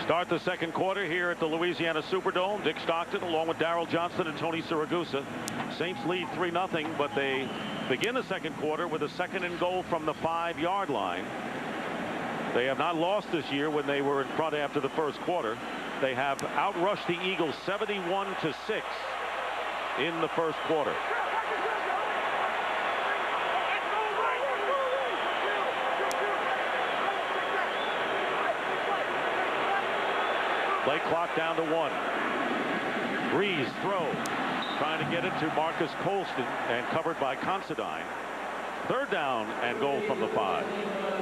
Start the second quarter here at the Louisiana Superdome. Dick Stockton along with Darrell Johnson and Tony Siragusa. Saints lead 3-0, but they begin the second quarter with a 2nd and goal from the 5-yard line. They have not lost this year when they were in front after the first quarter. They have outrushed the Eagles 71-6 in the first quarter. Play clock down to 1. Breeze throw, trying to get it to Marcus Colston and covered by Considine. 3rd down and goal from the 5.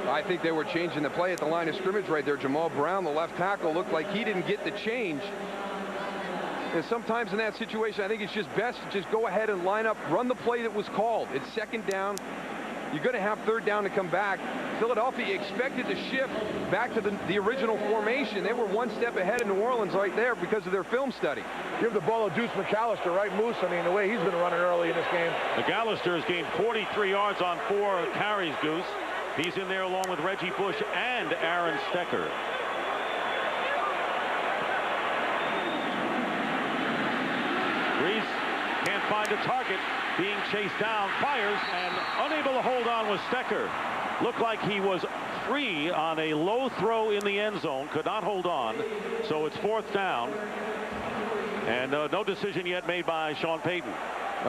I think they were changing the play at the line of scrimmage right there. Jamal Brown, the left tackle, looked like he didn't get the change. And sometimes in that situation, I think it's just best to just go ahead and line up, run the play that was called. It's 2nd down. You're going to have 3rd down to come back. Philadelphia expected to shift back to the original formation. They were 1 step ahead of New Orleans right there because of their film study. Give the ball to Deuce McAllister, right, Moose? I mean, the way he's been running early in this game. McAllister has gained 43 yards on 4 carries, Goose. He's in there along with Reggie Bush and Aaron Stecker. Breeze can't find a target. Being chased down, fires, and unable to hold on was Stecker. Looked like he was free on a low throw in the end zone. Could not hold on. So it's 4th down. And no decision yet made by Sean Payton.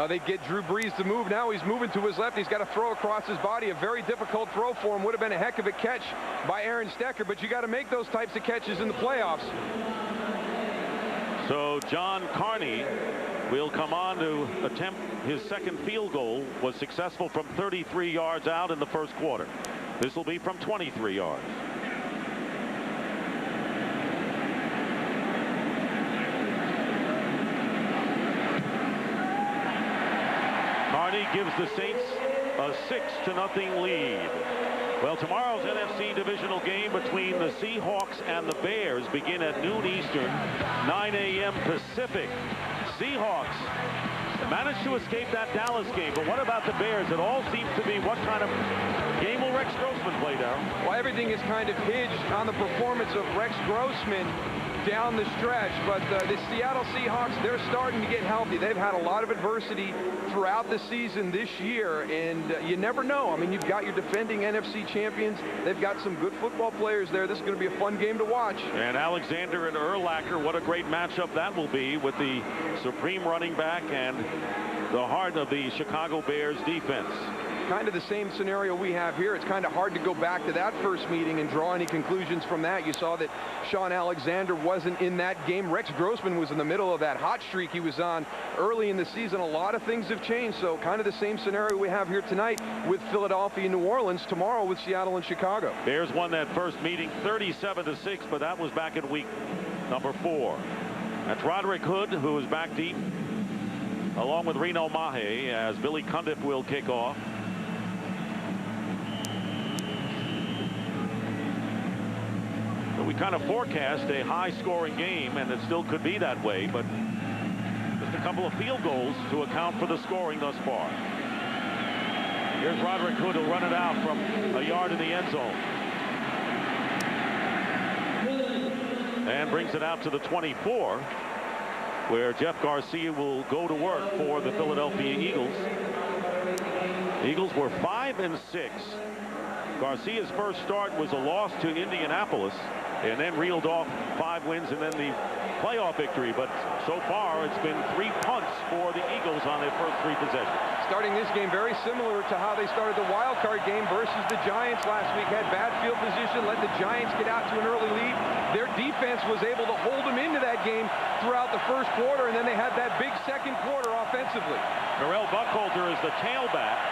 They get Drew Brees to move. Now he's moving to his left. He's got to throw across his body. A very difficult throw for him. Would have been a heck of a catch by Aaron Stecker, but you got to make those types of catches in the playoffs. So John Carney will come on to attempt his 2nd field goal. Was successful from 33 yards out in the first quarter. This will be from 23 yards. Carney gives the Saints a 6-0 lead. Well, tomorrow's NFC Divisional game between the Seahawks and the Bears begin at noon Eastern, 9 a.m. Pacific. Seahawks managed to escape that Dallas game, but what about the Bears? It all seems to be what kind of game will Rex Grossman play, Darryl? Well, everything is kind of hinged on the performance of Rex Grossman down the stretch, but the Seattle Seahawks, they're starting to get healthy. They've had a lot of adversity throughout the season this year, and you never know. I mean, you've got your defending NFC champions. They've got some good football players there. This is going to be a fun game to watch. And Alexander and Urlacher, what a great matchup that will be with the supreme running back and the heart of the Chicago Bears defense. Kind of the same scenario we have here. It's kind of hard to go back to that first meeting and draw any conclusions from that. You saw that Sean Alexander wasn't in that game. Rex Grossman was in the middle of that hot streak he was on early in the season. A lot of things have changed, so kind of the same scenario we have here tonight with Philadelphia and New Orleans, tomorrow with Seattle and Chicago. Bears won that first meeting 37-6, but that was back in week number 4. That's Roderick Hood, who is back deep, along with Reno Mahe, as Billy Cundiff will kick off. We kind of forecast a high-scoring game, and it still could be that way, but just a couple of field goals to account for the scoring thus far. Here's Roderick Hood, who'll run it out from a yard in the end zone. And brings it out to the 24, where Jeff Garcia will go to work for the Philadelphia Eagles. Eagles were 5-6. Garcia's first start was a loss to Indianapolis, and then reeled off 5 wins and then the playoff victory. But so far, it's been 3 punts for the Eagles on their first 3 possessions. Starting this game very similar to how they started the wild card game versus the Giants last week. Had bad field position, let the Giants get out to an early lead. Their defense was able to hold them into that game throughout the first quarter, and then they had that big second quarter offensively. Darrell Buckhalter is the tailback.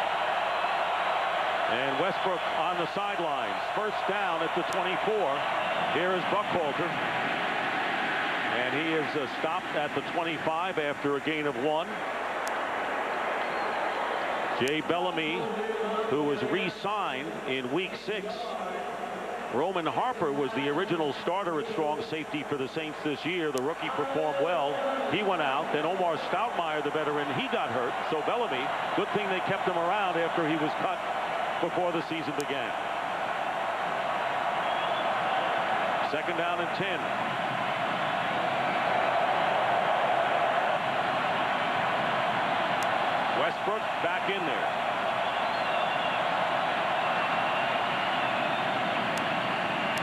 And Westbrook on the sidelines. First down at the 24. Here is Buckhalter. And he is stopped at the 25 after a gain of 1. Jay Bellamy, who was re-signed in week 6. Roman Harper was the original starter at strong safety for the Saints this year. The rookie performed well. He went out. Then Omar Stoutmire, the veteran, he got hurt. So Bellamy, good thing they kept him around after he was cut before the season began. Second down and 10. Westbrook back in there.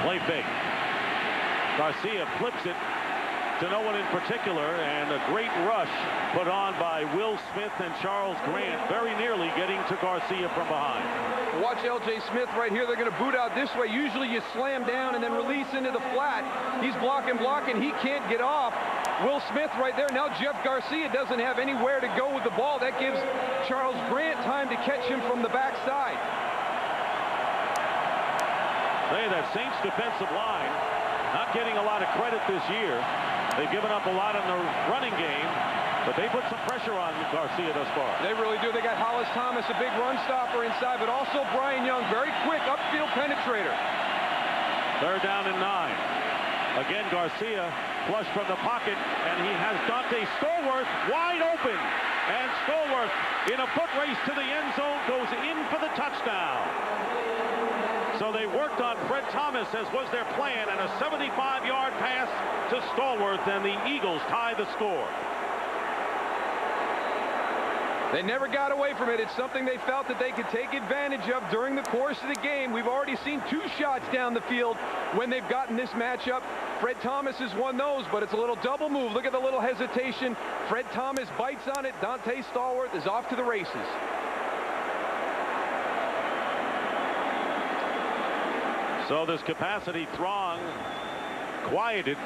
Play fake. Garcia flips it to no one in particular, and a great rush put on by Will Smith and Charles Grant, very nearly getting to Garcia from behind. Watch L.J. Smith right here. They're going to boot out this way. Usually you slam down and then release into the flat. He's blocking. He can't get off. Will Smith right there. Now Jeff Garcia doesn't have anywhere to go with the ball. That gives Charles Grant time to catch him from the backside. Hey, that Saints defensive line not getting a lot of credit this year. They've given up a lot in the running game, but they put some pressure on Garcia thus far. They really do. They got Hollis Thomas, a big run stopper inside, but also Brian Young, very quick upfield penetrator. 3rd down and 9. Again, Garcia flush from the pocket, and he has Dante Stallworth wide open. And Stallworth, in a foot race to the end zone, goes in for the touchdown. So they worked on Fred Thomas, as was their plan, and a 75-yard pass to Stallworth, and the Eagles tie the score. They never got away from it. It's something they felt that they could take advantage of during the course of the game. We've already seen 2 shots down the field when they've gotten this matchup. Fred Thomas has won those, but it's a little double move. Look at the little hesitation. Fred Thomas bites on it. Dante Stallworth is off to the races. So this capacity throng quieted,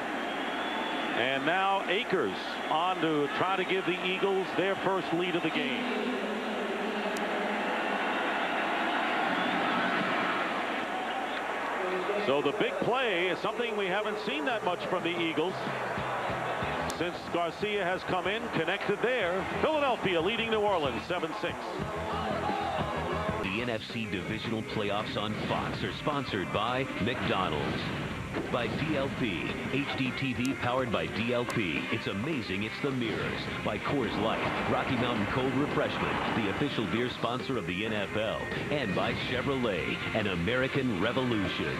and now Akers on to try to give the Eagles their first lead of the game. So the big play is something we haven't seen that much from the Eagles since Garcia has come in, connected there. Philadelphia leading New Orleans 7-6. The NFC Divisional Playoffs on Fox are sponsored by McDonald's, by DLP, HD TV powered by DLP. It's amazing, it's the mirrors. By Coors Light, Rocky Mountain Cold Refreshment, the official beer sponsor of the NFL. And by Chevrolet, an American Revolution.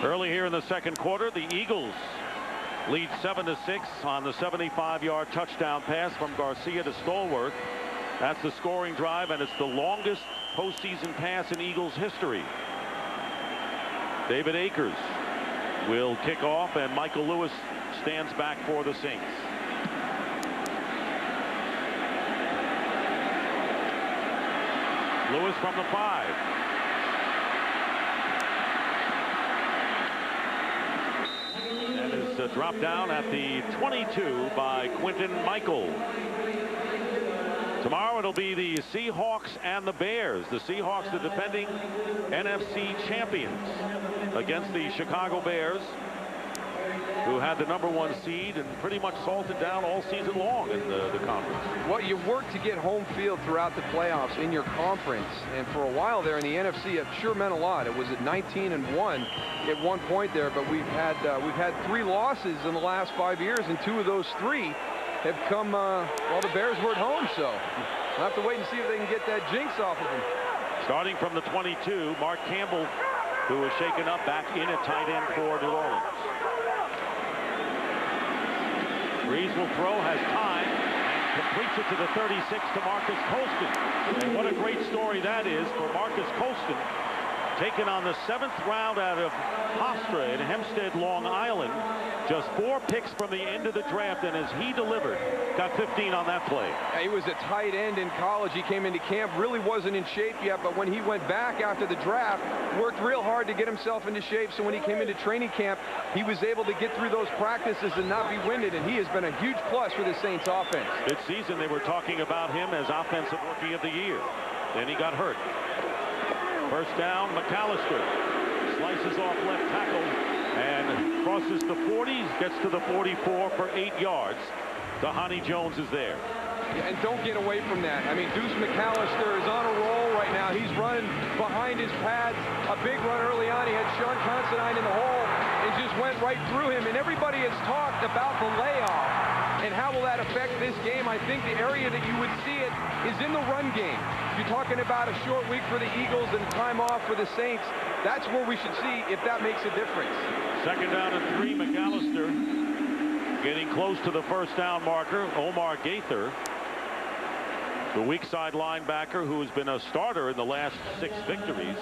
Early here in the second quarter, the Eagles lead 7-6 on the 75-yard touchdown pass from Garcia to Stallworth. That's the scoring drive, and it's the longest postseason pass in Eagles history. David Akers will kick off, and Michael Lewis stands back for the Saints. Lewis from the 5. Dropped down at the 22 by Quinton Michael. Tomorrow it'll be the Seahawks and the Bears. The Seahawks, the defending NFC champions, against the Chicago Bears, who had the #1 seed and pretty much salted down all season long in the conference. Well, you work to get home field throughout the playoffs in your conference, and for a while there in the NFC, it sure meant a lot. It was at 19-1 at one point there, but we've had 3 losses in the last 5 years, and 2 of those 3 have come while the Bears were at home. So we'll have to wait and see if they can get that jinx off of them. Starting from the 22, Mark Campbell, who was shaken up, back in at tight end for New Orleans. Breeze will throw, has time, and completes it to the 36 to Marcus Colston. And what a great story that is for Marcus Colston, taken on the 7th round out of Hofstra in Hempstead, Long Island. Just 4 picks from the end of the draft, and as he delivered, got 15 on that play. He was a tight end in college. He came into camp, really wasn't in shape yet, but when he went back after the draft, worked real hard to get himself into shape. So when he came into training camp, he was able to get through those practices and not be winded, and he has been a huge plus for the Saints offense. This season they were talking about him as Offensive Rookie of the Year. Then he got hurt. First down, McAllister slices off left tackle and crosses the 40s, gets to the 44 for 8 yards. Dahani Jones is there. Yeah, and don't get away from that. I mean, Deuce McAllister is on a roll right now. He's running behind his pads. A big run early on. He had Sean Considine in the hole and just went right through him. And everybody has talked about the layoff and how will that affect this game. I think the area that you would see it is in the run game. You're talking about a short week for the Eagles and time off for the Saints. That's where we should see if that makes a difference. Second down and 3, McAllister Getting close to the first down marker, Omar Gaither, the weak side linebacker who has been a starter in the last 6 victories,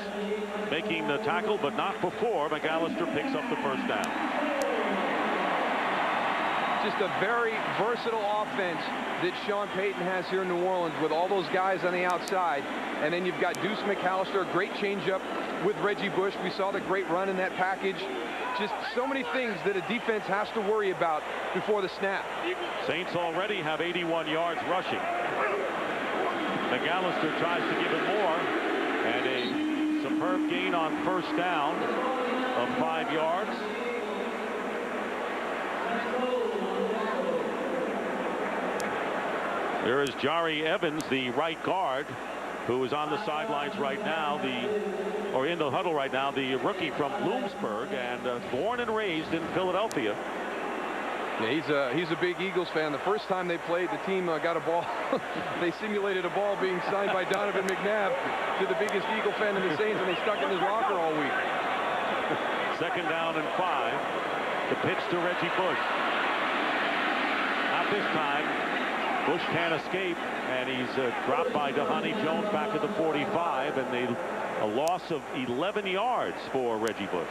making the tackle, but not before McAllister picks up the first down. Just a very versatile offense that Sean Payton has here in New Orleans with all those guys on the outside. And then you've got Deuce McAllister, a great changeup with Reggie Bush. We saw the great run in that package. Just so many things that a defense has to worry about before the snap. Saints already have 81 yards rushing. McAllister tries to give it more, and a superb gain on first down of 5 yards. There is Jari Evans, the right guard, who is on the sidelines right now, or in the huddle right now, the rookie from Bloomsburg, and born and raised in Philadelphia. Yeah, he's a big Eagles fan. The first time they played, the team got a ball. They simulated a ball being signed by Donovan McNabb to the biggest Eagle fan in the Saints, and they stuck in his locker all week. 2nd down and 5. The pitch to Reggie Bush. Not this time. Bush can't escape, and he's dropped by Dhani Jones back at the 45, and a loss of 11 yards for Reggie Bush.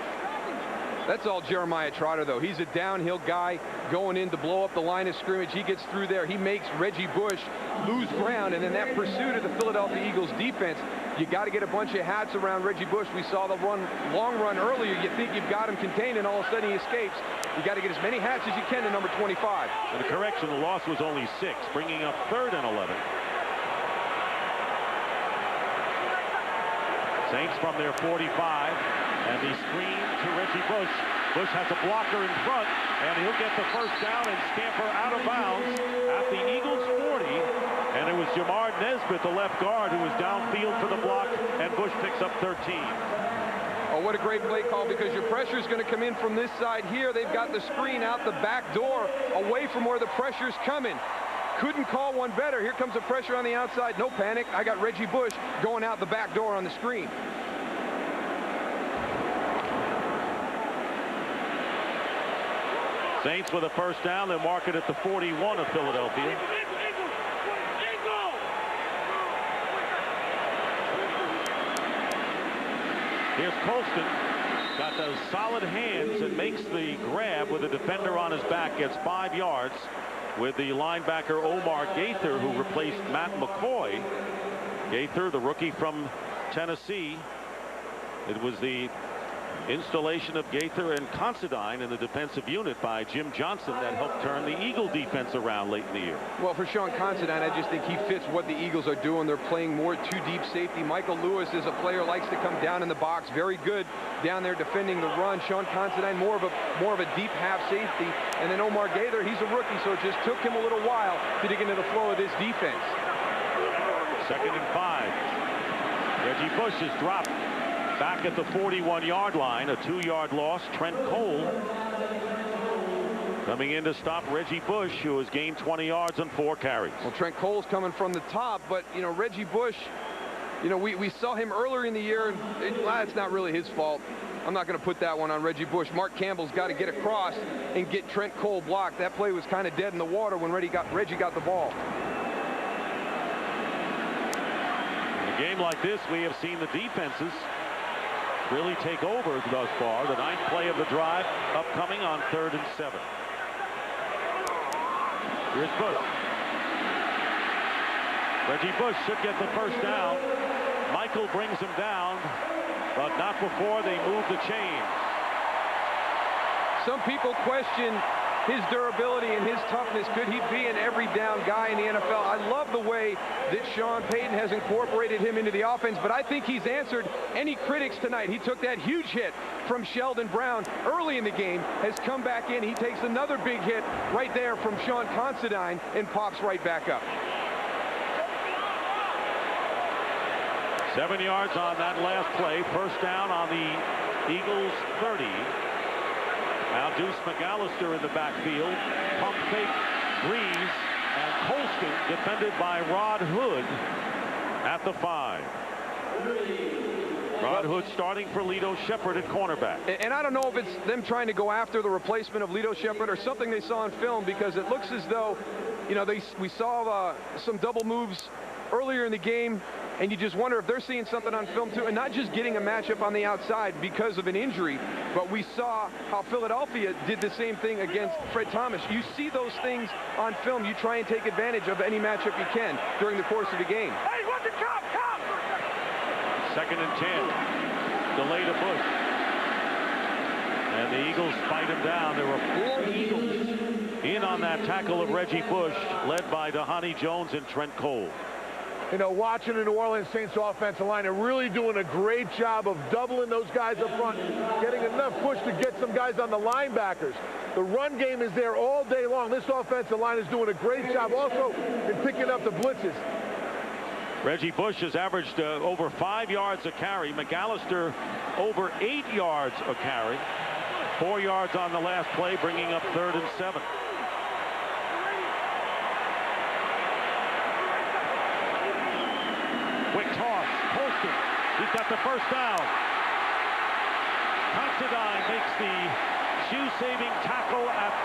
That's all Jeremiah Trotter, though. He's a downhill guy going in to blow up the line of scrimmage. He gets through there. He makes Reggie Bush lose ground, and in that pursuit of the Philadelphia Eagles defense, you got to get a bunch of hats around Reggie Bush. We saw the long run earlier. You think you've got him contained, and all of a sudden he escapes. You got to get as many hats as you can to number 25. And the correction, the loss was only 6, bringing up 3rd and 11. Saints from their 45, and the screen to Reggie Bush. Bush has a blocker in front, and he'll get the first down and scamper out of bounds at the Eagles 40. And it was Jamar Nesbitt, the left guard, who was downfield for the block, and Bush picks up 13. Oh, what a great play call, because your pressure is going to come in from this side here. They've got the screen out the back door, away from where the pressure's coming. Couldn't call one better. Here comes the pressure on the outside. No panic. I got Reggie Bush going out the back door on the screen. Saints with a first down. They'll mark it at the 41 of Philadelphia. Here's Colston. Got those solid hands and makes the grab with a defender on his back. Gets 5 yards with the linebacker Omar Gaither, who replaced Matt McCoy. Gaither, the rookie from Tennessee. It was the installation of Gaither and Considine in the defensive unit by Jim Johnson that helped turn the Eagle defense around late in the year. Well, for Sean Considine, I just think he fits what the Eagles are doing. They're playing more 2-deep safety. Michael Lewis is a player likes to come down in the box. Very good down there defending the run. Sean Considine more of a deep half safety. And then Omar Gaither, he's a rookie, so it just took him a little while to dig into the flow of this defense. 2nd and 5. Reggie Bush is dropped back at the 41-yard line. A 2-yard loss. Trent Cole coming in to stop Reggie Bush, who has gained 20 yards on 4 carries. Well, Trent Cole's coming from the top, but you know, Reggie Bush, you know, we saw him earlier in the year, and it's not really his fault. I'm not going to put that one on Reggie Bush. Mark Campbell's got to get across and get Trent Cole blocked. That play was kind of dead in the water when Reggie got the ball. In a game like this, we have seen the defenses really take over thus far. The 9th play of the drive upcoming on 3rd and 7. Here's Bush. Reggie Bush should get the first down. Michael brings him down, but not before they move the chain. Some people question his durability and his toughness. Could he be an every down guy in the NFL? I love the way that Sean Payton has incorporated him into the offense, but I think he's answered any critics tonight. He took that huge hit from Sheldon Brown early in the game, has come back in. He takes another big hit right there from Sean Considine and pops right back up. 7 yards on that last play. First down on the Eagles 30. Now Deuce McAllister in the backfield. Pump fake, Breeze, and Colston defended by Rod Hood at the 5. Rod Hood starting for Lito Shepherd at cornerback. And I don't know if it's them trying to go after the replacement of Lito Shepherd or something they saw on film, because it looks as though, you know, we saw some double moves earlier in the game, and you just wonder if they're seeing something on film too, and not just getting a matchup on the outside because of an injury, but we saw how Philadelphia did the same thing against Fred Thomas. You see those things on film, you try and take advantage of any matchup you can during the course of the game. Hey, what the cop? 2nd and 10. Delay to Bush. And the Eagles fight him down. There were 4 Eagles in on that tackle of Reggie Bush, led by Dhani Jones and Trent Cole. You know, watching the New Orleans Saints offensive line, they're really doing a great job of doubling those guys up front, getting enough push to get some guys on the linebackers. The run game is there all day long. This offensive line is doing a great job also in picking up the blitzes. Reggie Bush has averaged over 5 yards a carry. McAllister over 8 yards a carry. 4 yards on the last play, bringing up 3rd and 7. Quick toss. Colston. He's got the first down. Considine makes the shoe-saving tackle at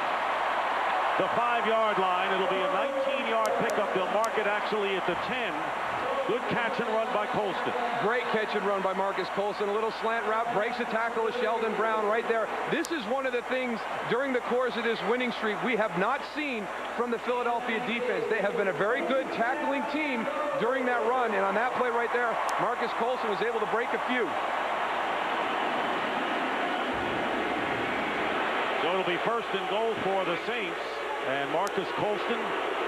the 5-yard line. It'll be a 19-yard pickup. They'll mark it actually at the 10. Good catch and run by Colston. Great catch and run by Marcus Colston. A little slant route, breaks a tackle of Sheldon Brown right there. This is one of the things during the course of this winning streak we have not seen from the Philadelphia defense. They have been a very good tackling team during that run, and on that play right there, Marcus Colston was able to break a few. So it'll be 1st and goal for the Saints, and Marcus Colston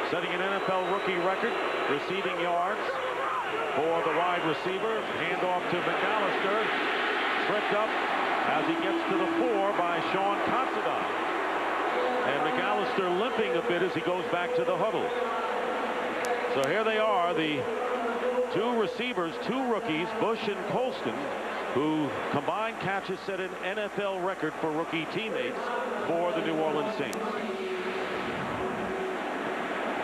setting an NFL rookie record, receiving yards for the wide receiver. Handoff to McAllister. Tripped up as he gets to the 4 by Sean Considine. And McAllister limping a bit as he goes back to the huddle. So here they are, the 2 receivers, 2 rookies, Bush and Colston, who combined catches set an NFL record for rookie teammates for the New Orleans Saints.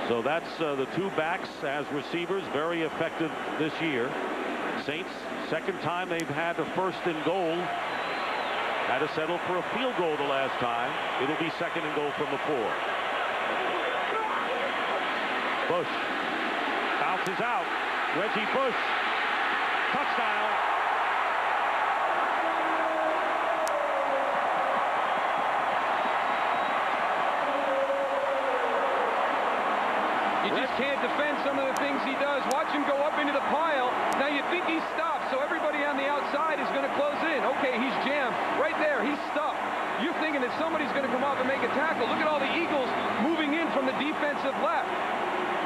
So that's the 2 backs as receivers, very effective this year. Saints, 2nd time they've had a 1st and goal. Had to settle for a field goal the last time. It'll be 2nd and goal from the 4. Bush bounces out. Reggie Bush, touchdown. You just can't defend some of the things he does. Watch him go up into the pile. Now you think he's stopped, so everybody on the outside is going to close in. Okay, he's jammed. Right there, he's stuck. You're thinking that somebody's going to come up and make a tackle. Look at all the Eagles moving in from the defensive left.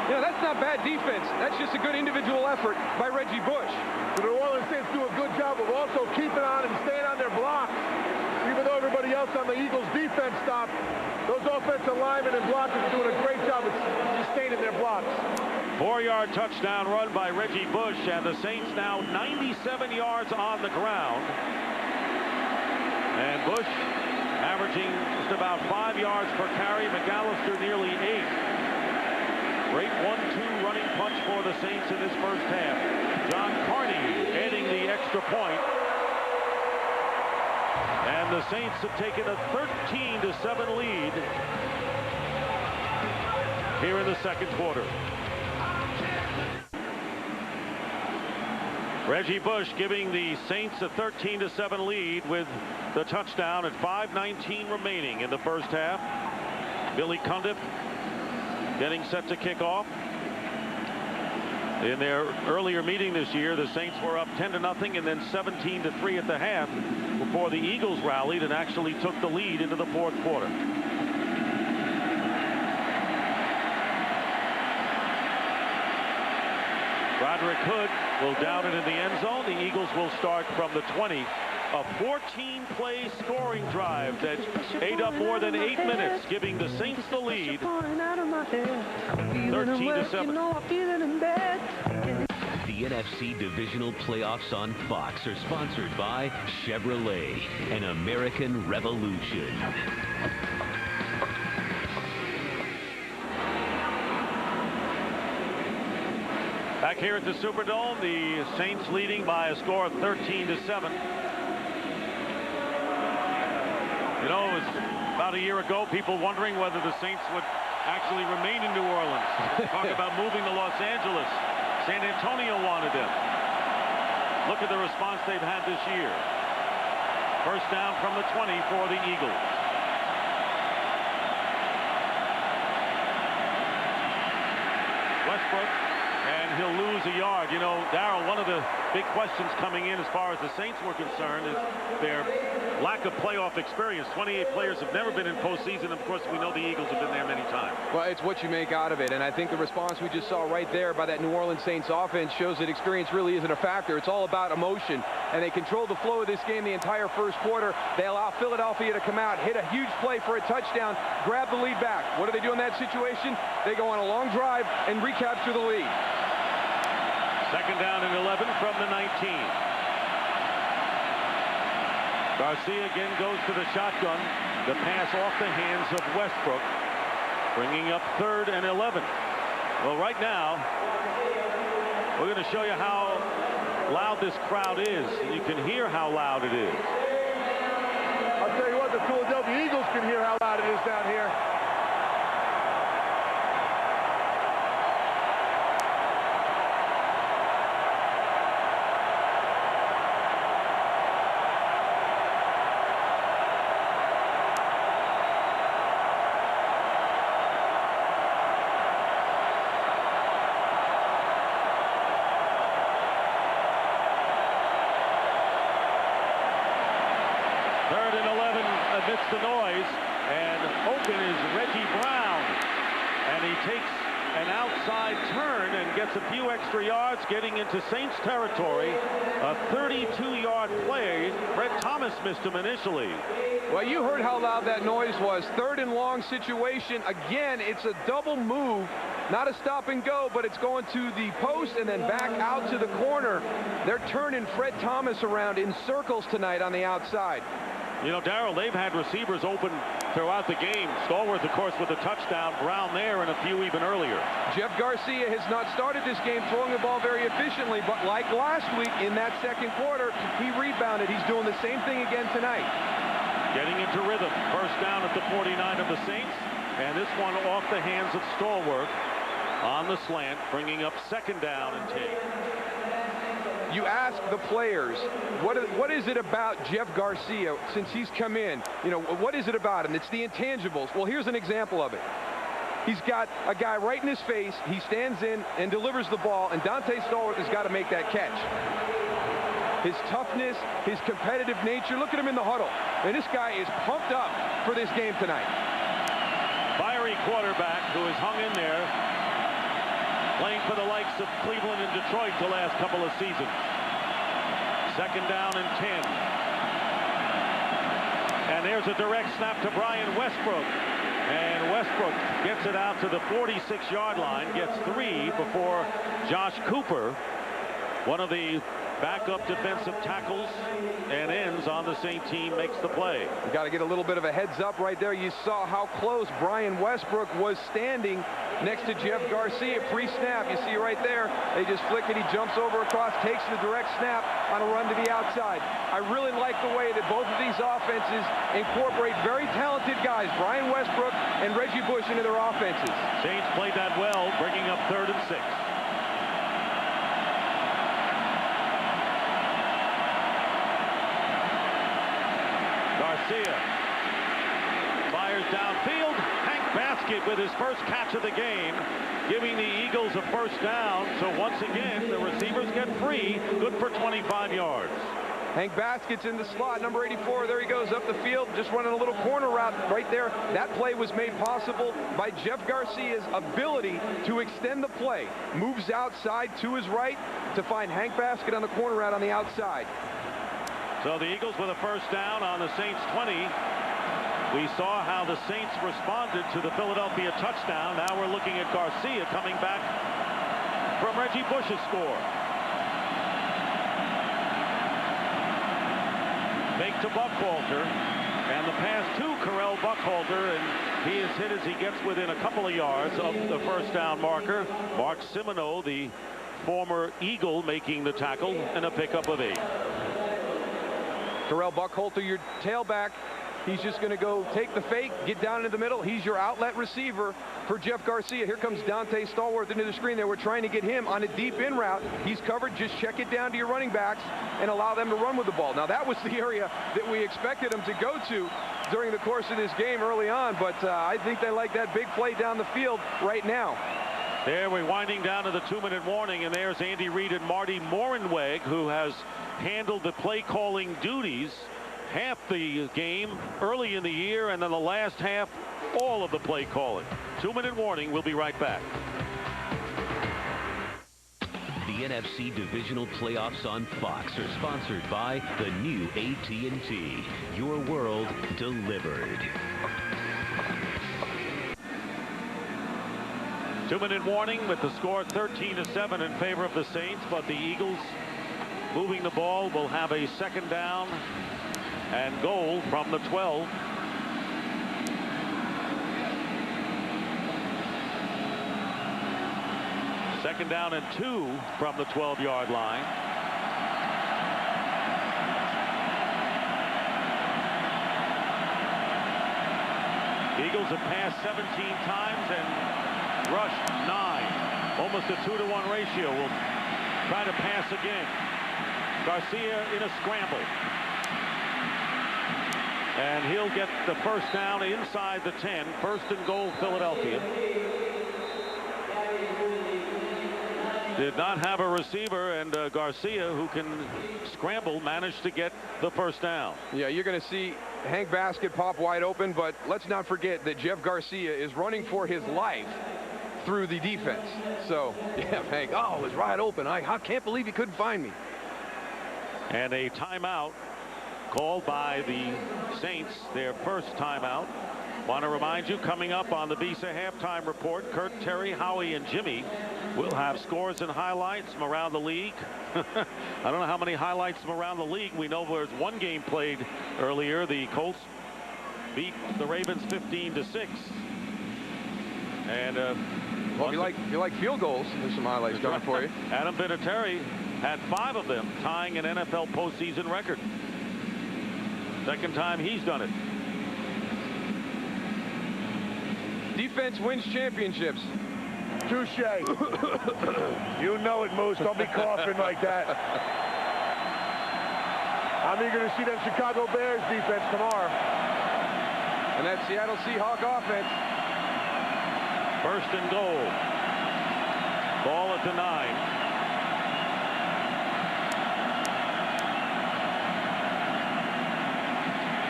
You know, that's not bad defense. That's just a good individual effort by Reggie Bush. The New Orleans Saints do a good job of also keeping on and staying on their blocks. Even though everybody else on the Eagles defense stopped, those offensive linemen and blockers are doing a great job of sustaining their blocks. 4-yard touchdown run by Reggie Bush, and the Saints now 97 yards on the ground. And Bush averaging just about 5 yards per carry. McAllister nearly 8. Great 1-2 running punch for the Saints in this first half. John Carney adding the extra point. And the Saints have taken a 13-7 lead here in the 2nd quarter. Reggie Bush giving the Saints a 13-7 lead with the touchdown at 5:19 remaining in the first half. Billy Cundiff getting set to kick off. In their earlier meeting this year, the Saints were up 10-0 and then 17-3 at the half before the Eagles rallied and actually took the lead into the 4th quarter. Roderick Hood will down it in the end zone. The Eagles will start from the 20. A 14-play scoring drive that ate up more than 8 minutes, giving the Saints the lead 13-7. The NFC Divisional Playoffs on Fox are sponsored by Chevrolet, an American Revolution. Back Back here at the Superdome, the Saints leading by a score of 13-7. You know, it was about a year ago, people wondering whether the Saints would actually remain in New Orleans. Talk about moving to Los Angeles. San Antonio wanted them. Look at the response they've had this year. First down from the 20 for the Eagles. Westbrook, and he'll lose a yard. You know, Darryl, one of the big questions coming in as far as the Saints were concerned is their lack of playoff experience. 28 players have never been in postseason. Of course, we know the Eagles have been there many times. Well, it's what you make out of it, and I think the response we just saw right there by that New Orleans Saints offense shows that experience really isn't a factor. It's all about emotion, and they controlled the flow of this game the entire first quarter. They allow Philadelphia to come out, hit a huge play for a touchdown, grab the lead back. What do they do in that situation? They go on a long drive and recapture the lead. Second down and 11 from the 19. Garcia again goes to the shotgun. The pass off the hands of Westbrook, bringing up 3rd and 11. Well, right now, we're going to show you how loud this crowd is. You can hear how loud it is. I'll tell you what, the Philadelphia Eagles can hear how loud it is down here. Amidst the noise, and open is Reggie Brown, and he takes an outside turn and gets a few extra yards, getting into Saints territory. A 32-yard play. Fred Thomas missed him initially. Well, you heard how loud that noise was. 3rd and long situation. Again, it's a double move, not a stop and go, but it's going to the post and then back out to the corner. They're turning Fred Thomas around in circles tonight on the outside. You know, Darryl, they've had receivers open throughout the game. Stallworth, of course, with a touchdown. Brown there, and a few even earlier. Jeff Garcia has not started this game throwing the ball very efficiently, but like last week in that second quarter, he rebounded. He's doing the same thing again tonight. Getting into rhythm. First down at the 49 of the Saints, and this one off the hands of Stallworth on the slant, bringing up 2nd down and 10. You ask the players, what is it about Jeff Garcia since he's come in? You know, what is it about him? It's the intangibles. Well, here's an example of it. He's got a guy right in his face. He stands in and delivers the ball, and Dante Stallworth has got to make that catch. His toughness, his competitive nature. Look at him in the huddle. And this guy is pumped up for this game tonight. Fiery quarterback who has hung in there, playing for the likes of Cleveland and Detroit the last couple of seasons. 2nd down and 10. And there's a direct snap to Brian Westbrook. And Westbrook gets it out to the 46-yard line, gets 3 before Josh Cooper, one of the backup defensive tackles and ends on the Saint team, makes the play. You got to get a little bit of a heads up right there. You saw how close Brian Westbrook was standing next to Jeff Garcia pre-snap. You see right there, they just flick it. He jumps over across, takes the direct snap on a run to the outside. I really like the way that both of these offenses incorporate very talented guys, Brian Westbrook and Reggie Bush, into their offenses. Saints played that well, bringing up 3rd and 6. Garcia fires downfield. Hank Basket with his first catch of the game, giving the Eagles a first down. So once again, the receivers get free. Good for 25 yards. Hank Basket's in the slot, number 84. There he goes up the field, just running a little corner route right there. That play was made possible by Jeff Garcia's ability to extend the play. Moves outside to his right to find Hank Basket on the corner route on the outside. So the Eagles with a first down on the Saints 20. We saw how the Saints responded to the Philadelphia touchdown. Now we're looking at Garcia coming back from Reggie Bush's score. Fake to Buckhalter, and the pass to Carell Buckhalter, and he is hit as he gets within a couple of yards of the first down marker. Mark Simoneau, the former Eagle making the tackle, and a pickup of 8. Terrell Buckholter, your tailback. He's just going to go take the fake, get down into the middle. He's your outlet receiver for Jeff Garcia. Here comes Dante Stallworth into the screen there. We're trying to get him on a deep in route. He's covered. Just check it down to your running backs and allow them to run with the ball. Now, that was the area that we expected him to go to during the course of this game early on, but I think they like that big play down the field right now. There we're winding down to the 2-minute warning, and there's Andy Reid and Marty Morenweg, who has handled the play calling duties half the game early in the year, and then the last half all of the play calling. 2-minute warning. We'll be right back. The NFC Divisional Playoffs on Fox are sponsored by the new AT&T. Your world delivered. 2-minute warning with the score 13-7 in favor of the Saints, but the Eagles moving the ball will have a 2nd down and goal from the 12. Second down and 2 from the 12-yard line. Eagles have passed 17 times and rushed 9. Almost a 2-to-1 ratio. Will try to pass again. Garcia in a scramble. And he'll get the first down inside the 10. 1st and goal, Philadelphia. Did not have a receiver, and Garcia, who can scramble, managed to get the first down. Yeah, you're going to see Hank Baskett pop wide open, but let's not forget that Jeff Garcia is running for his life through the defense. So, yeah, Hank, oh, it was wide open. I can't believe he couldn't find me. And a timeout called by the Saints, their first timeout. Want to remind you, coming up on the Visa halftime report, Kurt, Terry, Howie, and Jimmy will have scores and highlights from around the league. I don't know how many highlights from around the league. We know there's one game played earlier. The Colts beat the Ravens 15-6. And well, if you like field goals, there's some highlights coming for you. Adam Vinatieri had 5 of them, tying an NFL postseason record. 2nd time he's done it. Defense wins championships. Touche. You know it, Moose. Don't be coughing like that. I'm eager to see that Chicago Bears defense tomorrow. And that Seattle Seahawk offense. 1st and goal. Ball at the 9.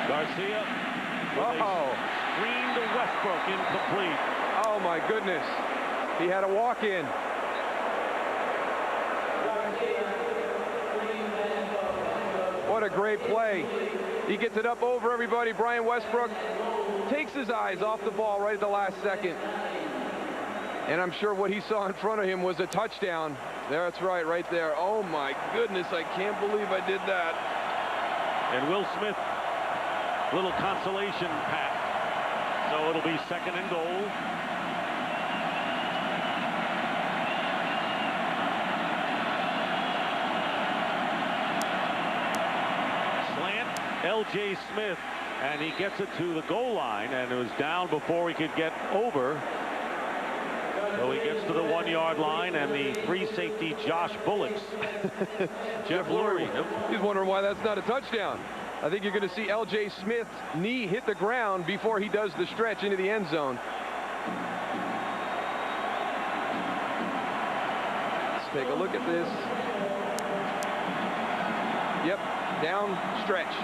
Garcia. Screen to Westbrook, incomplete. Oh my goodness. He had a walk-in. What a great play. He gets it up over everybody. Brian Westbrook takes his eyes off the ball right at the last second. And I'm sure what he saw in front of him was a touchdown. That's right there. Oh my goodness, I can't believe I did that. And Will Smith, little consolation pass. So it'll be 2nd and goal. Slant, L.J. Smith, and he gets it to the goal line, and it was down before he could get over. So he gets to the 1-yard line, and the free safety Josh Bullocks. Jeff Lurie. He's wondering why that's not a touchdown. I think you're going to see L.J. Smith's knee hit the ground before he does the stretch into the end zone. Let's take a look at this. Yep, down stretch.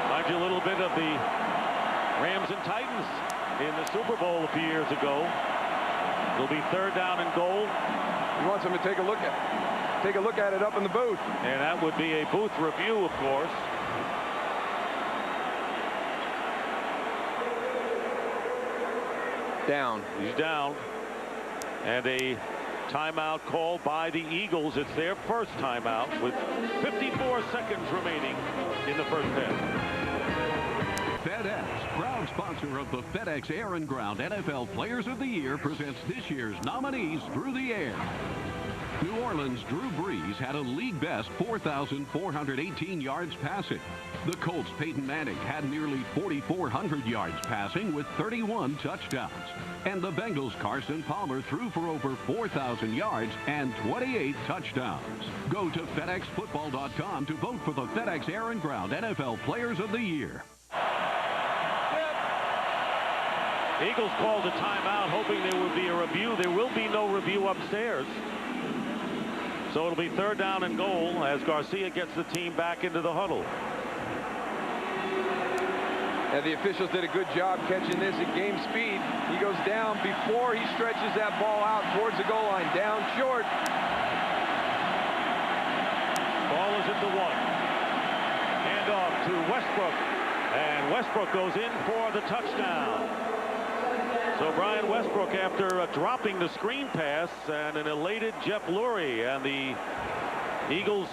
Reminds you a little bit of the Rams and Titans in the Super Bowl a few years ago. It'll be 3rd down and goal. He wants him to take a look at it. Take a look at it up in the booth. And that would be a booth review, of course. Down. He's down. And a timeout called by the Eagles. It's their first timeout with 54 seconds remaining in the first half. FedEx, proud sponsor of the FedEx Air and Ground NFL Players of the Year, presents this year's nominees through the air. New Orleans' Drew Brees had a league-best 4,418 yards passing. The Colts' Peyton Manning had nearly 4,400 yards passing with 31 touchdowns. And the Bengals' Carson Palmer threw for over 4,000 yards and 28 touchdowns. Go to FedExFootball.com to vote for the FedEx Air and Ground NFL Players of the Year. Eagles called a timeout, hoping there would be a review. There will be no review upstairs. So it'll be 3rd down and goal as Garcia gets the team back into the huddle. And the officials did a good job catching this at game speed. He goes down before he stretches that ball out towards the goal line. Down short. Ball is at the 1. Handoff to Westbrook. And Westbrook goes in for the touchdown. So Brian Westbrook, after dropping the screen pass, and an elated Jeff Lurie and the Eagles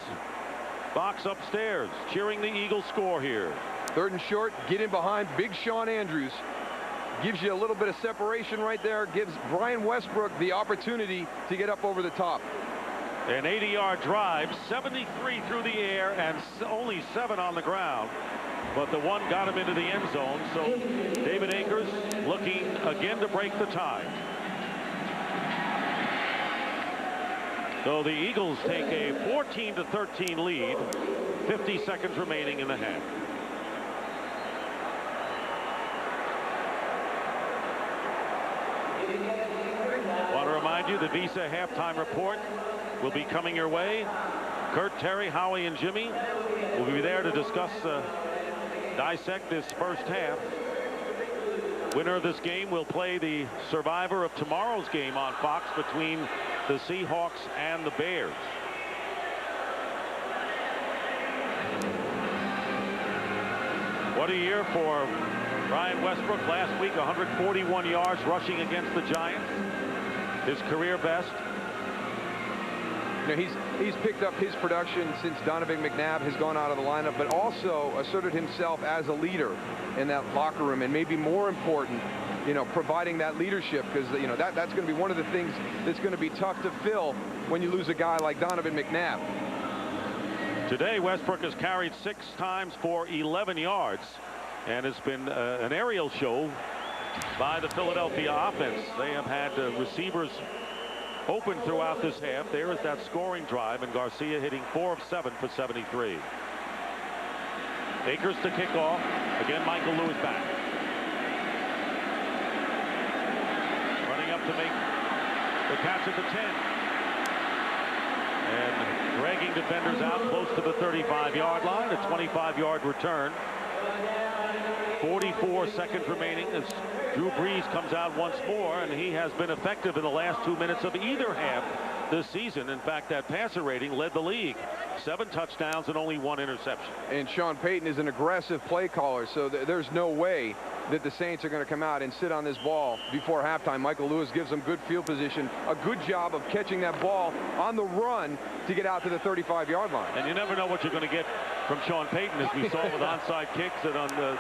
box upstairs cheering the Eagles score here. 3rd and short, get in behind big Sean Andrews. Gives you a little bit of separation right there. Gives Brian Westbrook the opportunity to get up over the top. An 80-yard drive, 73 through the air and only 7 on the ground. But the one got him into the end zone. So David Akers looking again to break the tie. So the Eagles take a 14-13 lead. 50 seconds remaining in the half. Want to remind you the Visa halftime report will be coming your way. Kurt, Terry, Howie, and Jimmy will be there to discuss dissect this first half. Winner of this game will play the survivor of tomorrow's game on Fox between the Seahawks and the Bears. What a year for Brian Westbrook. Last week, 141 yards rushing against the Giants. His career best. You know, he's picked up his production since Donovan McNabb has gone out of the lineup, but also asserted himself as a leader in that locker room, and maybe more important, you know, providing that leadership, because you know that's going to be one of the things that's going to be tough to fill when you lose a guy like Donovan McNabb. Today, Westbrook has carried 6 times for 11 yards, and it's been an aerial show by the Philadelphia offense. They have had receivers open throughout this half. There is that scoring drive, and Garcia hitting 4 of 7 for 73. Akers to kick off. Again, Michael Lewis back. Running up to make the catch at the 10. And dragging defenders out close to the 35-yard line. A 25-yard return. 44 seconds remaining as Drew Brees comes out once more, and he has been effective in the last 2 minutes of either half this season. In fact, that passer rating led the league. 7 touchdowns and only 1 interception. And Sean Payton is an aggressive play caller, so there's no way that the Saints are going to come out and sit on this ball before halftime. Michael Lewis gives them good field position, a good job of catching that ball on the run to get out to the 35-yard line. And you never know what you're going to get from Sean Payton, as we saw with onside kicks and on the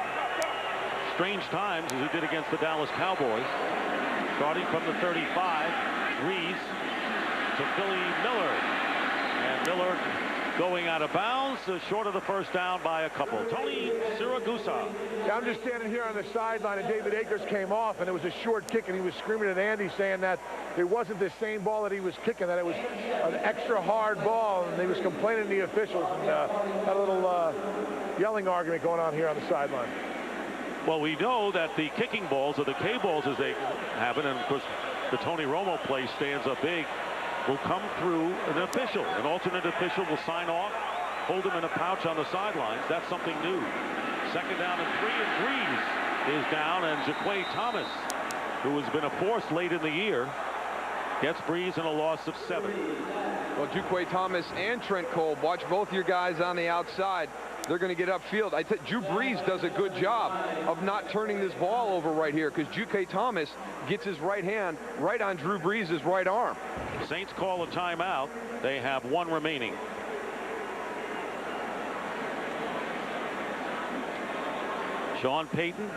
strange times as he did against the Dallas Cowboys. Starting from the 35, Brees to Philly Miller. And Miller going out of bounds, short of the first down by a couple. Tony Siragusa. Yeah, I'm just standing here on the sideline, and David Akers came off, and it was a short kick, and he was screaming at Andy saying that it wasn't the same ball that he was kicking, that it was an extra hard ball, and he was complaining to the officials, and had a little yelling argument going on here on the sideline. Well, we know that the kicking balls, or the K balls as they happen, and of course the Tony Romo play stands up big, will come through an official. An alternate official will sign off, hold him in a pouch on the sidelines. That's something new. 2nd down and 3, and Brees is down, and Jaquay Thomas, who has been a force late in the year, gets Brees in a loss of 7. Well, Jaquay Thomas and Trent Cole, watch both your guys on the outside. They're going to get upfield. I think Drew Brees does a good job of not turning this ball over right here, because Jaquay Thomas gets his right hand right on Drew Brees' right arm. Saints call a timeout. They have 1 remaining. Sean Payton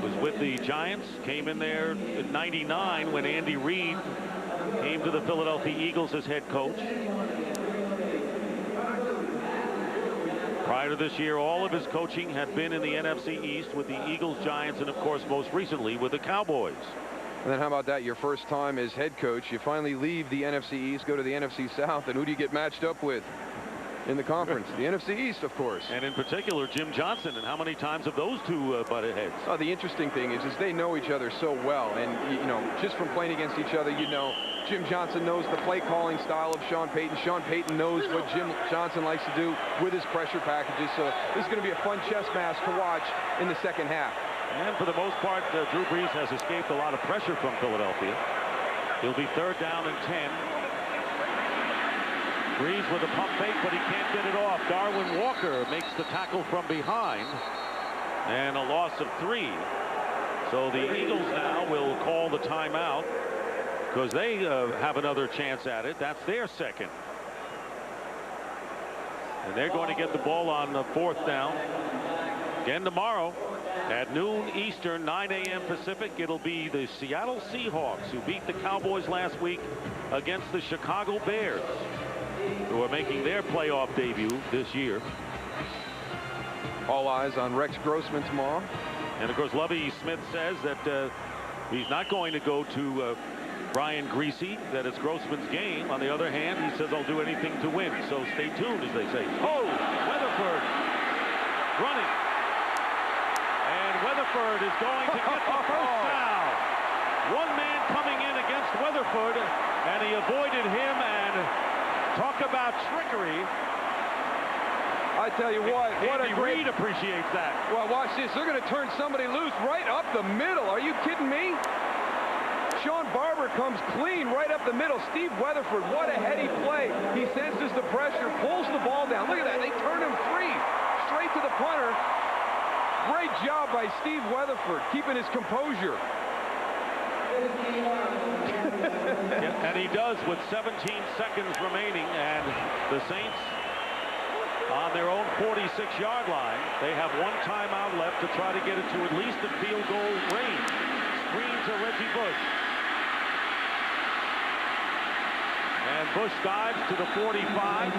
was with the Giants, came in there in '99 when Andy Reid came to the Philadelphia Eagles as head coach. Prior to this year, all of his coaching had been in the NFC East with the Eagles, Giants, and of course most recently with the Cowboys. And then how about that, your first time as head coach, you finally leave the NFC East, go to the NFC South, and who do you get matched up with in the conference? The NFC East, of course. And in particular, Jim Johnson. And how many times have those two butted heads? Oh, the interesting thing is they know each other so well. And, you know, just from playing against each other, you know, Jim Johnson knows the play calling style of Sean Payton. Sean Payton knows what Jim Johnson likes to do with his pressure packages. So this is going to be a fun chess match to watch in the second half. And for the most part, Drew Brees has escaped a lot of pressure from Philadelphia. He'll be 3rd down and 10. Brees with a pump fake, but he can't get it off. Darwin Walker makes the tackle from behind, and a loss of 3. So the Eagles now will call the timeout because they have another chance at it. That's their second. And they're going to get the ball on the 4th down. Again tomorrow at noon Eastern, 9 a.m. Pacific, it'll be the Seattle Seahawks who beat the Cowboys last week against the Chicago Bears, who are making their playoff debut this year. All eyes on Rex Grossman tomorrow. And of course, Lovie Smith says that he's not going to go to Brian Greasy, that it's Grossman's game. On the other hand, he says, I'll do anything to win. So stay tuned, as they say. Oh, Weatherford running. And Weatherford is going to get the first down. One man coming in against Weatherford, and he avoided him. And talk about trickery. I tell you what Andy a great... Reid appreciates that. Well, watch this. They're going to turn somebody loose right up the middle. Are you kidding me? Sean Barber comes clean right up the middle. Steve Weatherford, what a heady play. He senses the pressure, pulls the ball down. Look at that. They turn him free. Straight to the punter. Great job by Steve Weatherford, keeping his composure. Yeah, and he does with 17 seconds remaining, and the Saints on their own 46-yard line. They have one timeout left to try to get it to at least a field goal range. Screen to Reggie Bush. And Bush dives to the 45.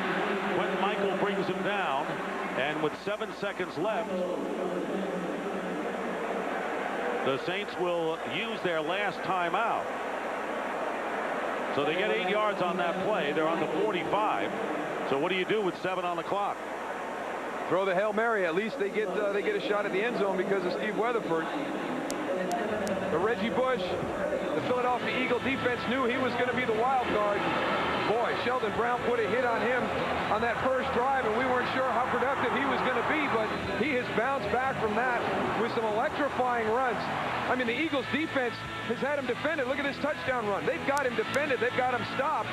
Quentin Michael brings him down. And with 7 seconds left, the Saints will use their last timeout. So they get 8 yards on that play. They're on the 45. So what do you do with 7 on the clock? Throw the Hail Mary. At least they get a shot at the end zone because of Steve Weatherford. But Reggie Bush, the Philadelphia Eagle defense knew he was going to be the wild card. Boy, Sheldon Brown put a hit on him on that first drive, and we weren't sure how productive he was going to be, but he has bounced back from that with some electrifying runs. I mean, the Eagles defense has had him defended. Look at this touchdown run. They've got him defended. They've got him stopped.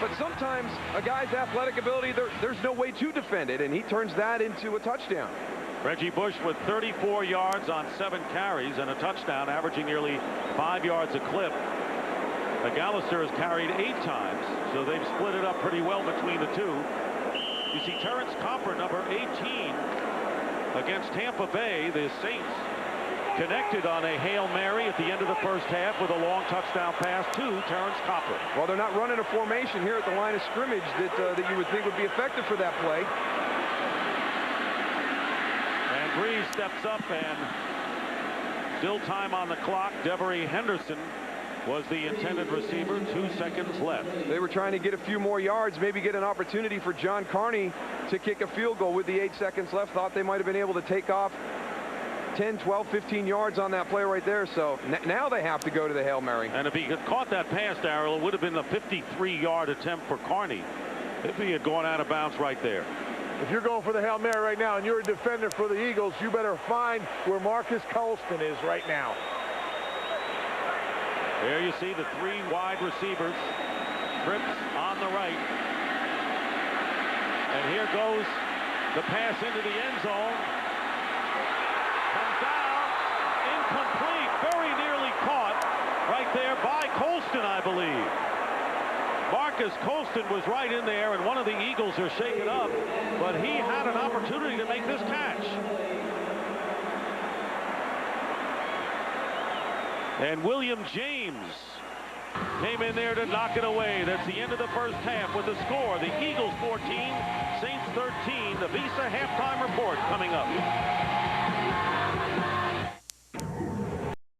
But sometimes a guy's athletic ability, there's no way to defend it, and he turns that into a touchdown. Reggie Bush with 34 yards on 7 carries and a touchdown, averaging nearly 5 yards a clip. McAllister has carried 8 times, so they've split it up pretty well between the two. You see Terrence Copper, number 18, against Tampa Bay. The Saints connected on a Hail Mary at the end of the first half with a long touchdown pass to Terrence Copper. Well, they're not running a formation here at the line of scrimmage that you would think would be effective for that play. And Brees steps up, and still time on the clock. Devery Henderson was the intended receiver. 2 seconds left. They were trying to get a few more yards, maybe get an opportunity for John Carney to kick a field goal with the 8 seconds left. Thought they might have been able to take off 10, 12, 15 yards on that play right there. So now they have to go to the Hail Mary. And if he had caught that pass, Darrell, it would have been a 53-yard attempt for Carney if he had gone out of bounds right there. If you're going for the Hail Mary right now and you're a defender for the Eagles, you better find where Marcus Colston is right now. There you see the 3 wide receivers. Trips on the right. And here goes the pass into the end zone. Comes down. Incomplete. Very nearly caught right there by Colston, I believe. Marcus Colston was right in there, and one of the Eagles are shaken up, but he had an opportunity to make this catch. And William James came in there to knock it away. That's the end of the first half with the score. The Eagles 14, Saints 13. The Visa halftime report coming up.